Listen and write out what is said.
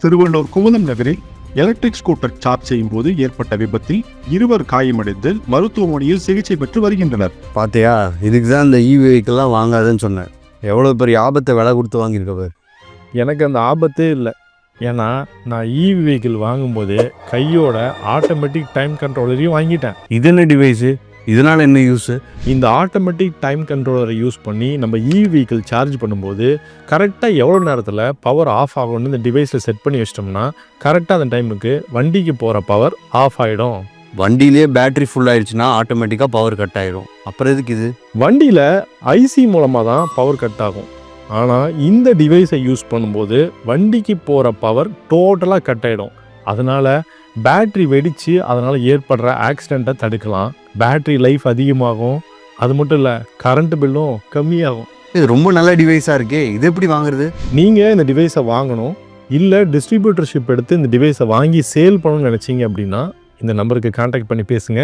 திருவள்ளூர் குமுதம் நகரில் electric scooter charge செய்யும் போது ஏற்பட்ட விபத்தில் இருவர் காயமடைந்து மருத்துவமனையில் சிகிச்சை பெற்று வருகின்றனர். பாத்தியா, இதுக்கு தான் இந்த வெஹிக்கிள்லாம் வாங்காதுன்னு சொன்னேன். எவ்வளோ பெரிய ஆபத்தை விலை கொடுத்து வாங்கியிருக்கவர். எனக்கு அந்த ஆபத்தே இல்லை. ஏன்னா நான் வெஹிக்கிள் வாங்கும்போது கையோட ஆட்டோமேட்டிக் டைம் கண்ட்ரோலரையும் வாங்கிட்டேன். இது என்ன டிவைஸு? இதனால் என்ன யூஸு? இந்த ஆட்டோமேட்டிக் டைம் கண்ட்ரோலரை யூஸ் பண்ணி நம்ம வெஹிக்கிள் சார்ஜ் பண்ணும்போது கரெக்டாக எவ்வளோ நேரத்தில் பவர் ஆஃப் ஆகணும்னு இந்த டிவைஸில் செட் பண்ணி வச்சிட்டோம்னா கரெக்டாக அந்த டைமுக்கு வண்டிக்கு போகிற பவர் ஆஃப் ஆகிடும். வண்டியிலே பேட்டரி ஃபுல் ஆயிடுச்சுன்னா ஆட்டோமேட்டிக்காக பவர் கட் ஆகிடும். அப்புறம் எதுக்கு இது? வண்டியில் ஐசி மூலமாக தான் பவர் கட் ஆகும். ஆனால் இந்த டிவைஸை யூஸ் பண்ணும்போது வண்டிக்கு போகிற பவர் டோட்டலாக கட் ஆகிடும். அதனால் பேட்ரி வெடித்து அதனால் ஏற்படுற ஆக்சிடெண்ட்டை தடுக்கலாம். பேட்ரி லைஃப் அதிகமாகும். அது மட்டும் இல்லை, கரண்ட் பில்லும் கம்மியாகும். இது ரொம்ப நல்ல டிவைஸாக இருக்கே. இது எப்படி வாங்குறது? நீங்கள் இந்த டிவைஸை வாங்கணும், இல்லை டிஸ்ட்ரிபியூட்டர்ஷிப் எடுத்து இந்த டிவைஸை வாங்கி சேல் பண்ணணும்னு நினச்சிங்க அப்படின்னா இந்த நம்பருக்கு கான்டாக்ட் பண்ணி பேசுங்க.